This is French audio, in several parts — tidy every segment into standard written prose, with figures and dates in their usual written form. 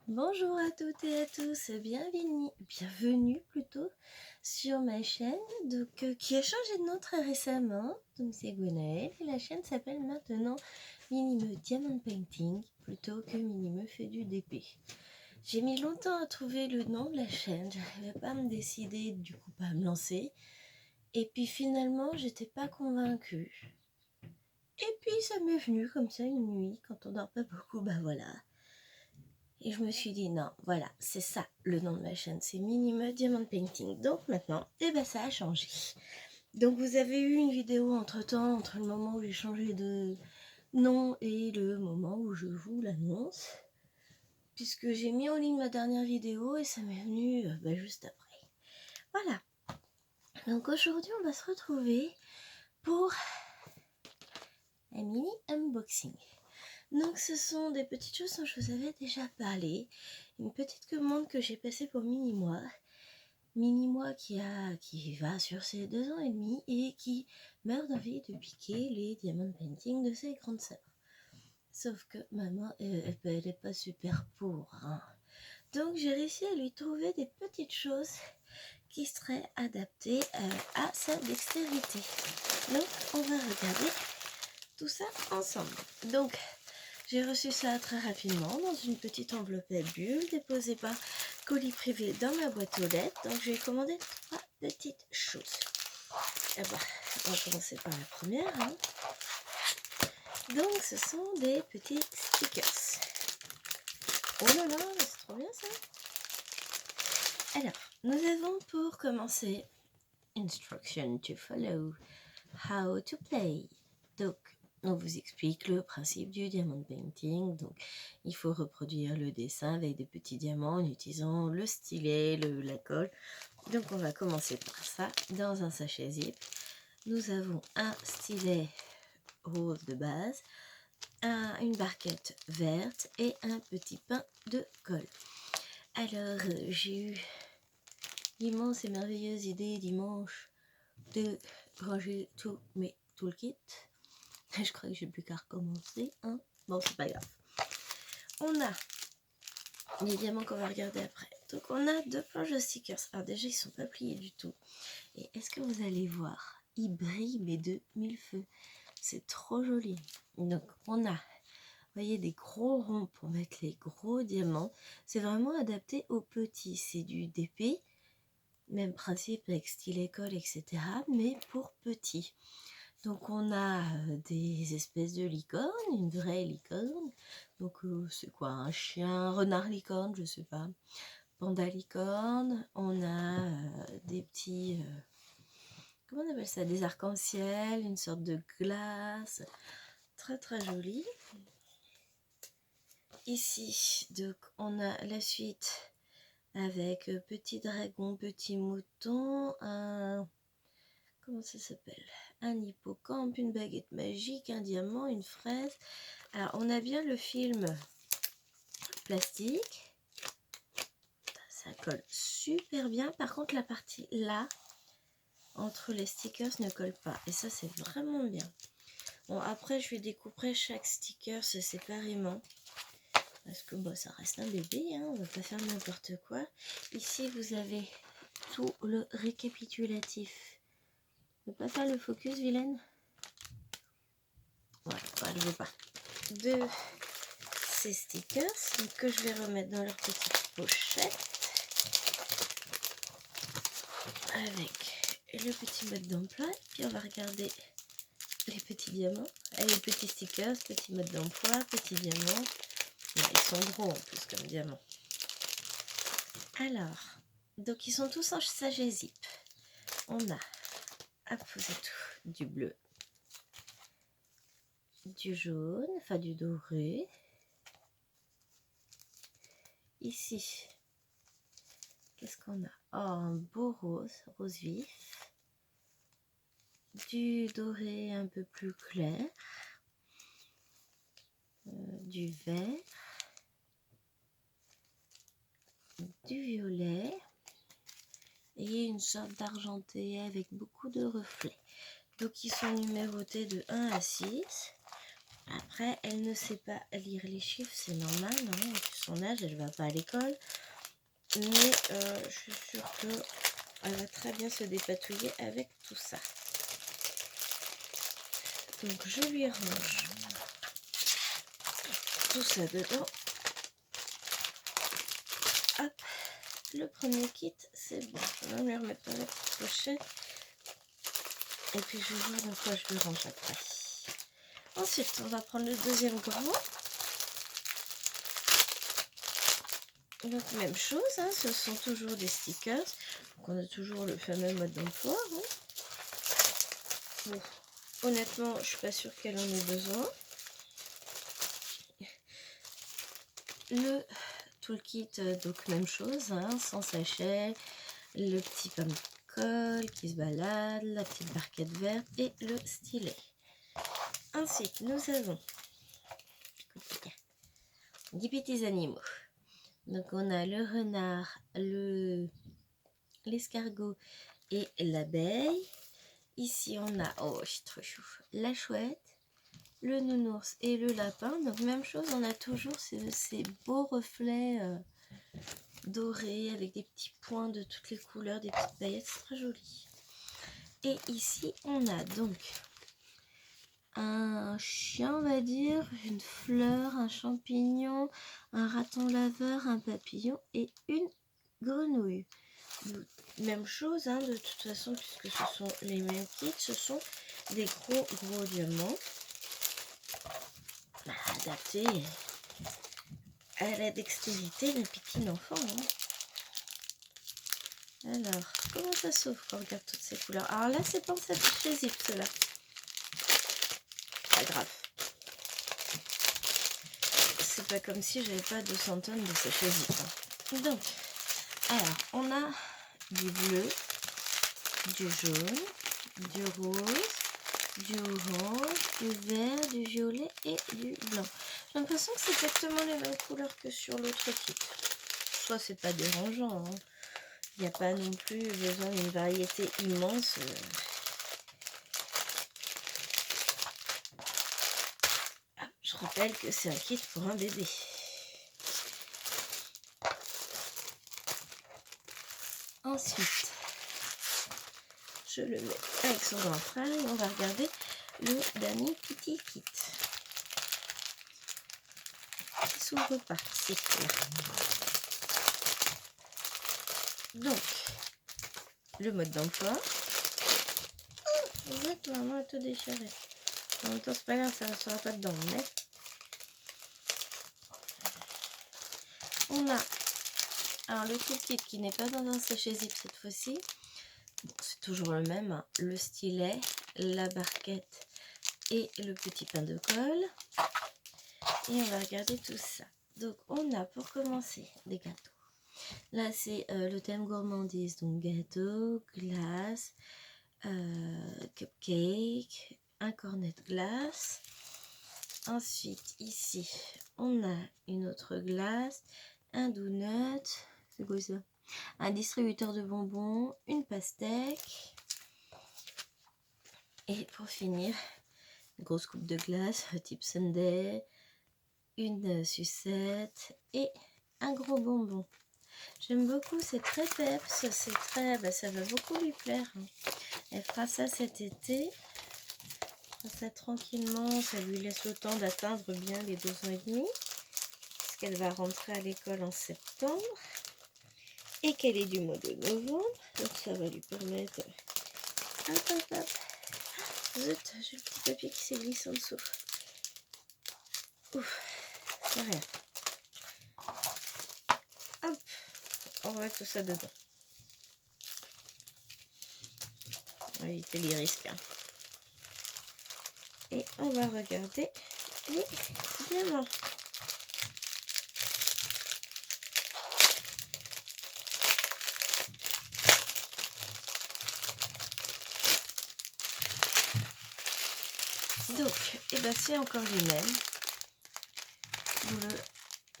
Bonjour à toutes et à tous, bienvenue plutôt sur ma chaîne qui a changé de nom très récemment. Donc c'est Gwenaëlle et la chaîne s'appelle maintenant Minimeux Diamond Painting plutôt que Minimeux fait du DP. J'ai mis longtemps à trouver le nom de la chaîne, j'arrivais pas à me décider, du coup pas à me lancer. Et puis finalement j'étais pas convaincue. Et puis ça m'est venu comme ça une nuit, quand on dort pas beaucoup, bah voilà. Et je me suis dit, non, voilà, c'est ça le nom de ma chaîne, c'est Minimeux Diamond Painting. Donc maintenant, ça a changé. Donc vous avez eu une vidéo entre-temps, entre le moment où j'ai changé de nom et le moment où je vous l'annonce. Puisque j'ai mis en ligne ma dernière vidéo et ça m'est venu juste après. Voilà. Donc aujourd'hui, on va se retrouver pour un mini unboxing. Donc ce sont des petites choses dont je vous avais déjà parlé. Une petite commande que j'ai passée pour Minimois. Minimois qui va sur ses 2 ans et demi et qui meurt d'envie de piquer les diamond painting de ses grandes sœurs. Sauf que maman, elle est pas super pour. Hein. Donc j'ai réussi à lui trouver des petites choses qui seraient adaptées à sa dextérité. Donc on va regarder tout ça ensemble. Donc j'ai reçu ça très rapidement dans une petite enveloppe à bulles déposée par colis privé dans ma boîte aux lettres. Donc j'ai commandé 3 petites choses. On va commencer par la première. Hein. Donc ce sont des petits stickers. Oh là là, c'est trop bien ça. Alors, nous avons pour commencer Instruction to follow, how to play. Donc, on vous explique le principe du diamond painting. Donc, il faut reproduire le dessin avec des petits diamants en utilisant le stylet, la colle. Donc, on va commencer par ça. Dans un sachet zip, nous avons un stylet rose de base, une barquette verte et un petit pain de colle. Alors, j'ai eu l'immense et merveilleuse idée dimanche de ranger tous mes toolkits. Je crois que j'ai plus qu'à recommencer. Hein. Bon, c'est pas grave. On a les diamants qu'on va regarder après. Donc, on a 2 planches de stickers. Alors, déjà, ils sont pas pliés du tout. Et est-ce que vous allez voir? Ils brillent, mais de 1000 feux. C'est trop joli. Donc, on a, vous voyez, des gros ronds pour mettre les gros diamants. C'est vraiment adapté aux petits. C'est du DP. Même principe avec stylet, colle, etc. Mais pour petits. Donc on a des espèces de licornes, une vraie licorne. Donc c'est quoi, un chien, un renard licorne, je sais pas. Panda licorne. On a des petits, comment on appelle ça, des arcs-en-ciel, une sorte de glace. Très très joli. Ici, donc on a la suite avec petit dragon, petit mouton, un... Comment ça s'appelle? Un hippocampe, une baguette magique, un diamant, une fraise. Alors, on a bien le film plastique. Ça colle super bien. Par contre, la partie là, entre les stickers, ne colle pas. Et ça, c'est vraiment bien. Bon, après, je vais découper chaque sticker séparément. Parce que bon, ça reste un bébé, hein, on va pas faire n'importe quoi. Ici, vous avez tout le récapitulatif. Je ne veux pas faire le focus, vilaine? Ouais, elle ne veut pas. De ces stickers que je vais remettre dans leur petite pochette avec le petit mode d'emploi. Puis on va regarder les petits diamants. Les petits stickers, petit mode d'emploi, petits diamants. Ouais, ils sont gros en plus comme diamants. Alors, donc ils sont tous en sachet zip. On a, c'est tout, du bleu, du jaune, enfin du doré. Ici, qu'est-ce qu'on a? Oh, un beau rose, rose vif. Du doré un peu plus clair. Du vert. Du violet. Et une sorte d'argenté avec beaucoup de reflets. Donc, ils sont numérotés de 1 à 6. Après, elle ne sait pas lire les chiffres, c'est normal, hein, vu son âge, elle ne va pas à l'école. Mais je suis sûre qu'elle va très bien se dépatouiller avec tout ça. Donc je lui range tout ça dedans. Hop, le premier kit, c'est bon. Je vais même lui remettre dans la petite pochette. Et puis je vais voir dans quoi je le range après. Ensuite, on va prendre le deuxième grand. Donc même chose, hein, ce sont toujours des stickers. Donc on a toujours le fameux mode d'emploi. Hein. Bon, honnêtement, je suis pas sûre qu'elle en ait besoin. Le toolkit, donc même chose, hein, sans sachet, le petit pomme de colle qui se balade, la petite barquette verte et le stylet. Ensuite, nous avons des petits animaux. Donc on a le renard, l'escargot et l'abeille. Ici on a, oh c'est trop chou, la chouette, le nounours et le lapin. Donc même chose, on a toujours ces beaux reflets dorés avec des petits points de toutes les couleurs, des petites paillettes, c'est très joli. Et ici on a donc un chien, on va dire, une fleur, un champignon, un raton laveur, un papillon et une grenouille. Même chose, hein, de toute façon, puisque ce sont les mêmes kits, ce sont des gros diamants adaptés à la dextérité d'un petit enfant. Hein. Alors, comment ça s'ouvre quand on regarde toutes ces couleurs? Alors là, c'est pas en sachet zip, cela. Pas grave. C'est pas comme si j'avais pas 200 tonnes de sachets zip. Hein. Donc, alors, on a du bleu, du jaune, du rose, du orange, du vert, du violet et du blanc. J'ai l'impression que c'est exactement les mêmes couleurs que sur l'autre kit. Soit c'est pas dérangeant, hein. Il n'y a pas non plus besoin d'une variété immense. Ah, je rappelle que c'est un kit pour un bébé. Ensuite, je le mets avec son grand frère et on va regarder le dernier petit kit. Qui s'ouvre pas, c'est clair. Donc, le mode d'emploi. Vous êtes maman à tout déchirer. En même temps, c'est pas grave, ça ne sera pas dedans. Mais on a alors le toolkit qui n'est pas dans un sachet zip cette fois-ci. Bon, c'est toujours le même, hein. Le stylet, la barquette et le petit pain de colle. Et on va regarder tout ça. Donc on a pour commencer des gâteaux. Là c'est le thème gourmandise, donc gâteau, glace, cupcake, un cornet de glace. Ensuite ici on a une autre glace, un donut, c'est quoi ça? Un distributeur de bonbons, une pastèque. Et pour finir, une grosse coupe de glace type sundae, une sucette et un gros bonbon. J'aime beaucoup, c'est très peps, c'est très, ça va beaucoup lui plaire. Hein. Elle fera ça cet été, elle fera ça tranquillement, ça lui laisse le temps d'atteindre bien les 2 ans et demi, puisqu'elle va rentrer à l'école en septembre et qu'elle est du mois de novembre, donc ça va lui permettre... Hop, hop, hop. Zut, j'ai le petit papier qui s'est glissé en dessous. Ouf, c'est rien. Hop, on va mettre tout ça dedans. On va éviter les risques. Hein. Et on va regarder les diamants. Donc, et ben c'est encore les mêmes.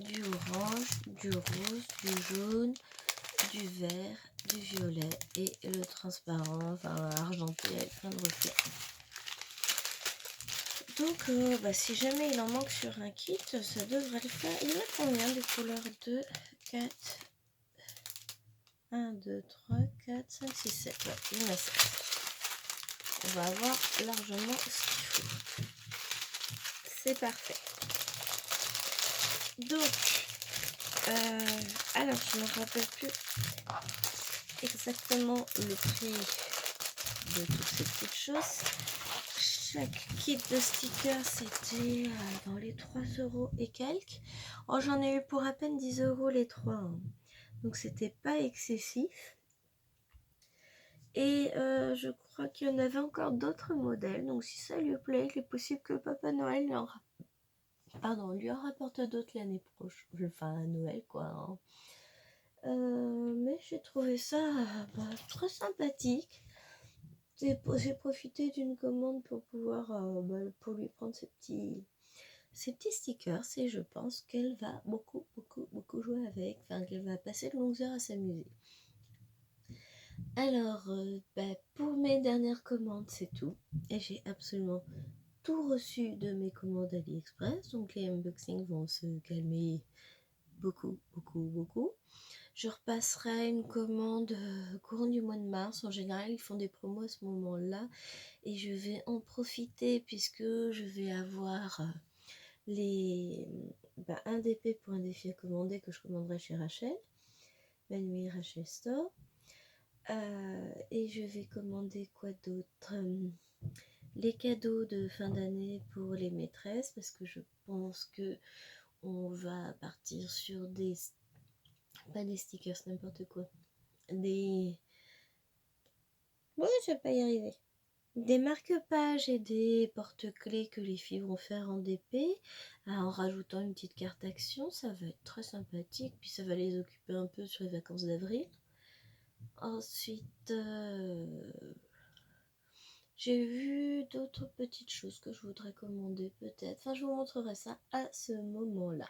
Du orange, du rose, du jaune, du vert, du violet et le transparent, enfin argenté avec plein de reflets. Donc, si jamais il en manque sur un kit, ça devrait le faire. Il y en a combien de couleurs? 2, 4, 1, 2, 3, 4, 5, 6, 7. Ouais, il y en a 7. On va avoir largement ce qu'il faut. C'est parfait. Donc, alors je ne me rappelle plus exactement le prix de toutes ces petites choses. Chaque kit de stickers c'était dans les 3 euros et quelques. Oh, j'en ai eu pour à peine 10 euros les 3. Hein. Donc c'était pas excessif. Et je crois qu'il y en avait encore d'autres modèles. Donc si ça lui plaît, il est possible que Papa Noël lui en rapporte d'autres l'année prochaine. Enfin à Noël quoi. Hein. Mais j'ai trouvé ça très sympathique. J'ai profité d'une commande pour pouvoir pour lui prendre ces petits stickers et je pense qu'elle va beaucoup jouer avec, enfin qu'elle va passer de longues heures à s'amuser. Alors pour mes dernières commandes c'est tout et j'ai absolument tout reçu de mes commandes AliExpress, donc les unboxings vont se calmer beaucoup. Je repasserai une commande courant du mois de mars. En général, ils font des promos à ce moment-là. Et je vais en profiter puisque je vais avoir un DP pour un défi à commander que je commanderai chez Rachel. Manuel Rachel Store. Et je vais commander quoi d'autre? Les cadeaux de fin d'année pour les maîtresses parce que je pense que on va partir sur pas des stickers, n'importe quoi. Ouais, je vais pas y arriver. Des marque-pages et des porte-clés que les filles vont faire en DP, en rajoutant une petite carte action, ça va être très sympathique, puis ça va les occuper un peu sur les vacances d'avril. Ensuite, j'ai vu d'autres petites choses que je voudrais commander peut-être, enfin je vous montrerai ça à ce moment-là.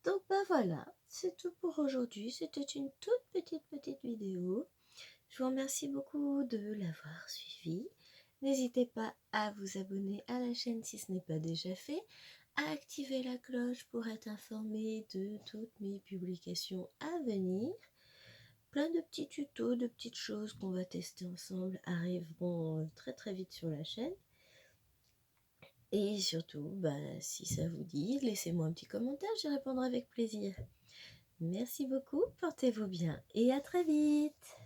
Donc voilà, c'est tout pour aujourd'hui, c'était une toute petite vidéo. Je vous remercie beaucoup de l'avoir suivi. N'hésitez pas à vous abonner à la chaîne si ce n'est pas déjà fait, à activer la cloche pour être informé de toutes mes publications à venir. Plein de petits tutos, de petites choses qu'on va tester ensemble arriveront très vite sur la chaîne. Et surtout, si ça vous dit, laissez-moi un petit commentaire, j'y répondrai avec plaisir. Merci beaucoup, portez-vous bien et à très vite.